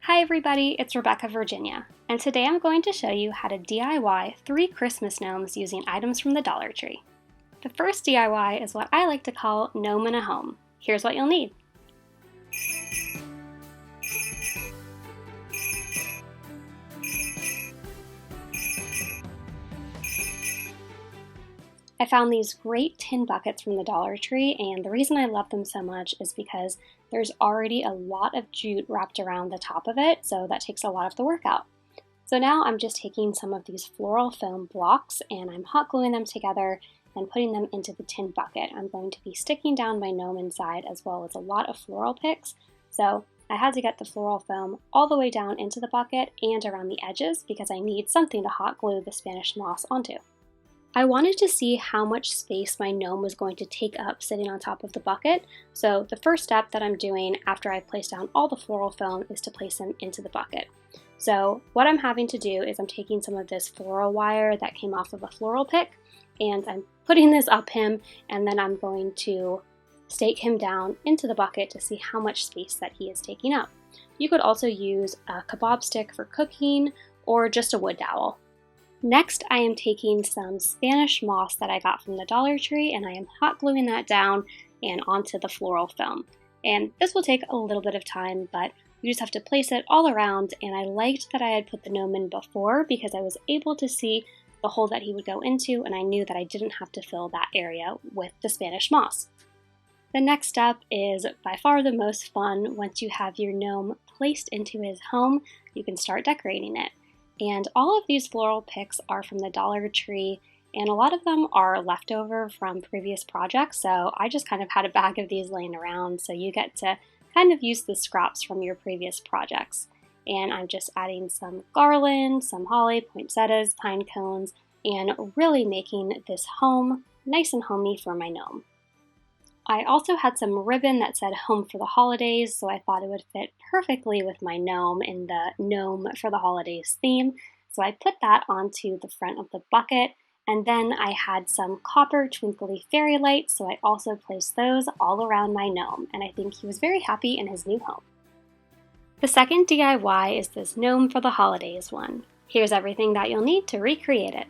Hi everybody, it's Rebecca, Virginia, and today I'm going to show you how to DIY 3 Christmas gnomes using items from the Dollar Tree. The first DIY is what I like to call Gnome in a Home. Here's what you'll need. I found these great tin buckets from the Dollar Tree, and the reason I love them so much is because there's already a lot of jute wrapped around the top of it, so that takes a lot of the work out. So now I'm just taking some of these floral foam blocks and I'm hot gluing them together and putting them into the tin bucket. I'm going to be sticking down my gnome inside as well as a lot of floral picks, so I had to get the floral foam all the way down into the bucket and around the edges because I need something to hot glue the Spanish moss onto. I wanted to see how much space my gnome was going to take up sitting on top of the bucket, so the first step that I'm doing after I place down all the floral foam is to place him into the bucket. So what I'm having to do is I'm taking some of this floral wire that came off of a floral pick, and I'm putting this up him, and then I'm going to stake him down into the bucket to see how much space that he is taking up. You could also use a kebab stick for cooking, or just a wood dowel. Next, I am taking some Spanish moss that I got from the Dollar Tree and I am hot gluing that down and onto the floral foam. And this will take a little bit of time, but you just have to place it all around, and I liked that I had put the gnome in before because I was able to see the hole that he would go into, and I knew that I didn't have to fill that area with the Spanish moss. The next step is by far the most fun. Once you have your gnome placed into his home, you can start decorating it. And all of these floral picks are from the Dollar Tree, and a lot of them are leftover from previous projects, so I just kind of had a bag of these laying around, so you get to kind of use the scraps from your previous projects. And I'm just adding some garland, some holly, poinsettias, pine cones, and really making this home nice and homey for my gnome. I also had some ribbon that said Home for the Holidays, so I thought it would fit perfectly with my gnome in the Gnome for the Holidays theme. So I put that onto the front of the bucket, and then I had some copper twinkly fairy lights, so I also placed those all around my gnome, and I think he was very happy in his new home. The second DIY is this Gnome for the Holidays one. Here's everything that you'll need to recreate it.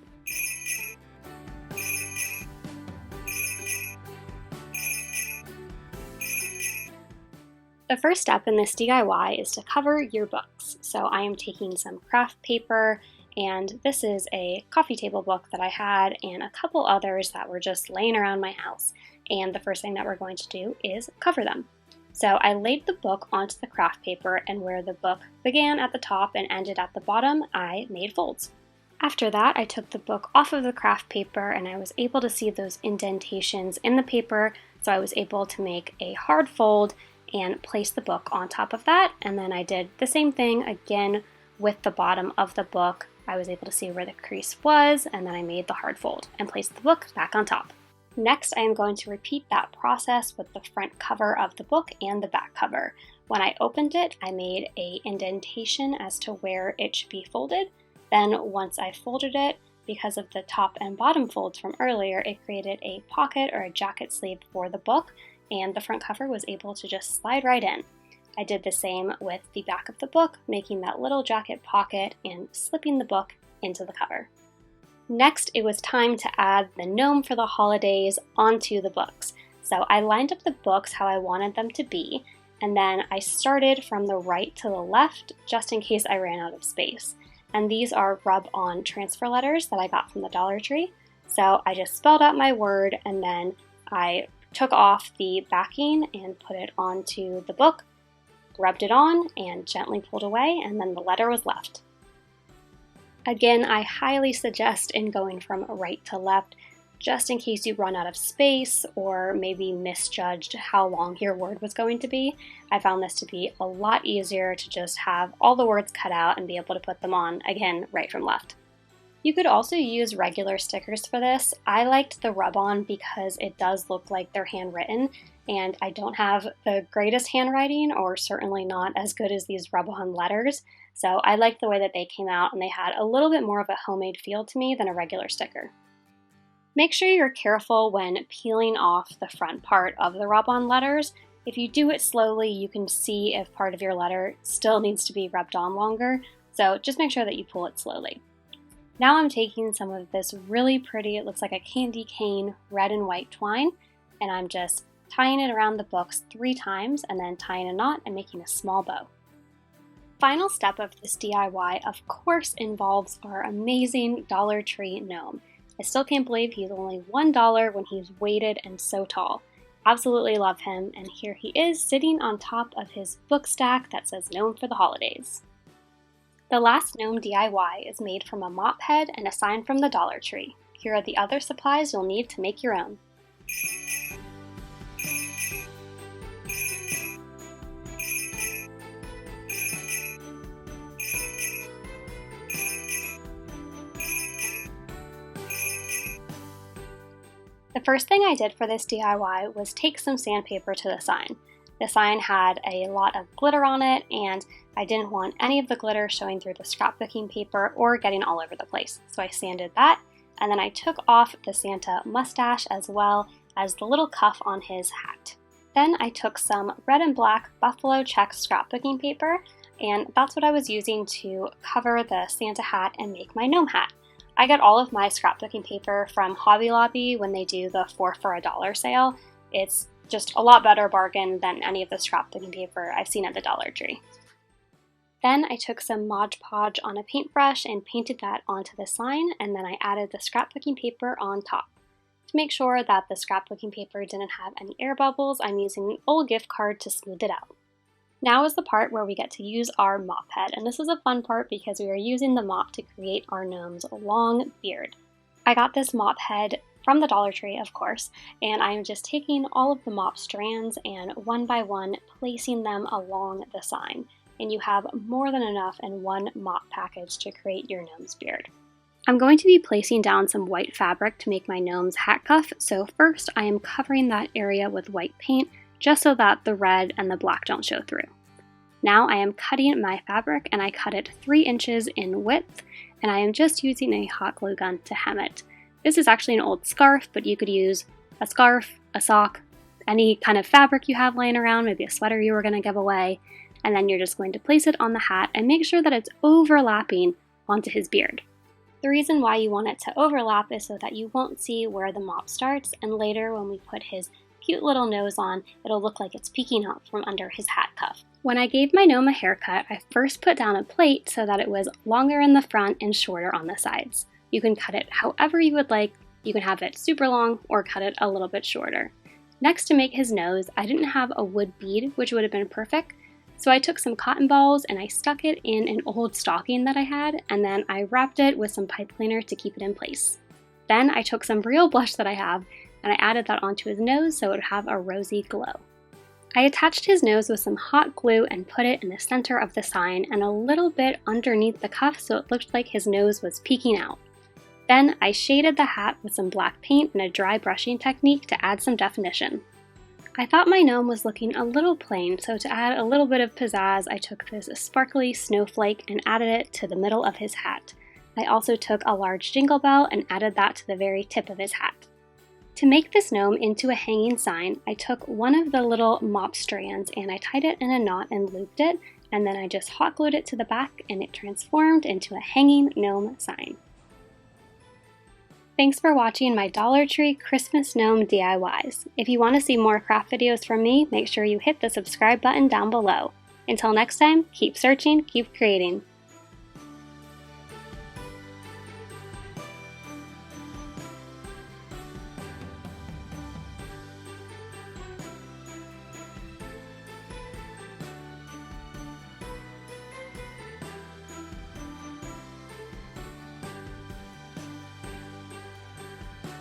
The first step in this DIY is to cover your books. So I am taking some craft paper, and this is a coffee table book that I had and a couple others that were just laying around my house. And the first thing that we're going to do is cover them. So I laid the book onto the craft paper, and where the book began at the top and ended at the bottom, I made folds. After that, I took the book off of the craft paper and I was able to see those indentations in the paper, so I was able to make a hard fold and place the book on top of that, and then I did the same thing again with the bottom of the book. I was able to see where the crease was, and then I made the hard fold and placed the book back on top. Next, I am going to repeat that process with the front cover of the book and the back cover. When I opened it, I made an indentation as to where it should be folded. Then once I folded it, because of the top and bottom folds from earlier, it created a pocket or a jacket sleeve for the book, and the front cover was able to just slide right in. I did the same with the back of the book, making that little jacket pocket and slipping the book into the cover. Next, it was time to add the Gnome for the Holidays onto the books. So I lined up the books how I wanted them to be, and then I started from the right to the left just in case I ran out of space. And these are rub-on transfer letters that I got from the Dollar Tree. So I just spelled out my word, and then I took off the backing and put it onto the book, rubbed it on, and gently pulled away, and then the letter was left. Again, I highly suggest in going from right to left, just in case you run out of space or maybe misjudged how long your word was going to be. I found this to be a lot easier to just have all the words cut out and be able to put them on, again, right from left. You could also use regular stickers for this. I liked the rub-on because it does look like they're handwritten, and I don't have the greatest handwriting, or certainly not as good as these rub-on letters, so I liked the way that they came out, and they had a little bit more of a homemade feel to me than a regular sticker. Make sure you're careful when peeling off the front part of the rub-on letters If you do it slowly, you can see if part of your letter still needs to be rubbed on longer, so just make sure that you pull it slowly. Now I'm taking some of this really pretty, it looks like a candy cane, red and white twine, and I'm just tying it around the books 3 times and then tying a knot and making a small bow. Final step of this DIY, of course, involves our amazing Dollar Tree gnome. I still can't believe he's only $1 when he's weighted and so tall. Absolutely love him, and here he is sitting on top of his book stack that says Gnome for the Holidays. The last gnome DIY is made from a mop head and a sign from the Dollar Tree. Here are the other supplies you'll need to make your own. The first thing I did for this DIY was take some sandpaper to the sign. The sign had a lot of glitter on it, and I didn't want any of the glitter showing through the scrapbooking paper or getting all over the place. So I sanded that, and then I took off the Santa mustache as well as the little cuff on his hat. Then I took some red and black buffalo check scrapbooking paper, and that's what I was using to cover the Santa hat and make my gnome hat. I get all of my scrapbooking paper from Hobby Lobby when they do the 4 for $1 sale. It's just a lot better bargain than any of the scrapbooking paper I've seen at the Dollar Tree. Then I took some Mod Podge on a paintbrush and painted that onto the sign, and then I added the scrapbooking paper on top. To make sure that the scrapbooking paper didn't have any air bubbles, I'm using an old gift card to smooth it out. Now is the part where we get to use our mop head, and this is a fun part because we are using the mop to create our gnome's long beard. I got this mop head from the Dollar Tree, of course, and I'm just taking all of the mop strands and one by one placing them along the sign, and you have more than enough in one mop package to create your gnome's beard. I'm going to be placing down some white fabric to make my gnome's hat cuff, so first I am covering that area with white paint just so that the red and the black don't show through. Now I am cutting my fabric, and I cut it 3 inches in width, and I am just using a hot glue gun to hem it. This is actually an old scarf, but you could use a scarf, a sock, any kind of fabric you have laying around, maybe a sweater you were going to give away, and then you're just going to place it on the hat and make sure that it's overlapping onto his beard. The reason why you want it to overlap is so that you won't see where the mop starts, and later when we put his cute little nose on, it'll look like it's peeking out from under his hat cuff. When I gave my gnome a haircut, I first put down a plait so that it was longer in the front and shorter on the sides. You can cut it however you would like. You can have it super long or cut it a little bit shorter. Next, to make his nose, I didn't have a wood bead, which would have been perfect, so I took some cotton balls and I stuck it in an old stocking that I had, and then I wrapped it with some pipe cleaner to keep it in place. Then I took some real blush that I have, and I added that onto his nose so it would have a rosy glow. I attached his nose with some hot glue and put it in the center of the sign and a little bit underneath the cuff so it looked like his nose was peeking out. Then I shaded the hat with some black paint and a dry brushing technique to add some definition. I thought my gnome was looking a little plain, so to add a little bit of pizzazz, I took this sparkly snowflake and added it to the middle of his hat. I also took a large jingle bell and added that to the very tip of his hat. To make this gnome into a hanging sign, I took one of the little mop strands and I tied it in a knot and looped it, and then I just hot glued it to the back and it transformed into a hanging gnome sign. Thanks for watching my Dollar Tree Christmas Gnome DIYs. If you want to see more craft videos from me, make sure you hit the subscribe button down below. Until next time, keep searching, keep creating.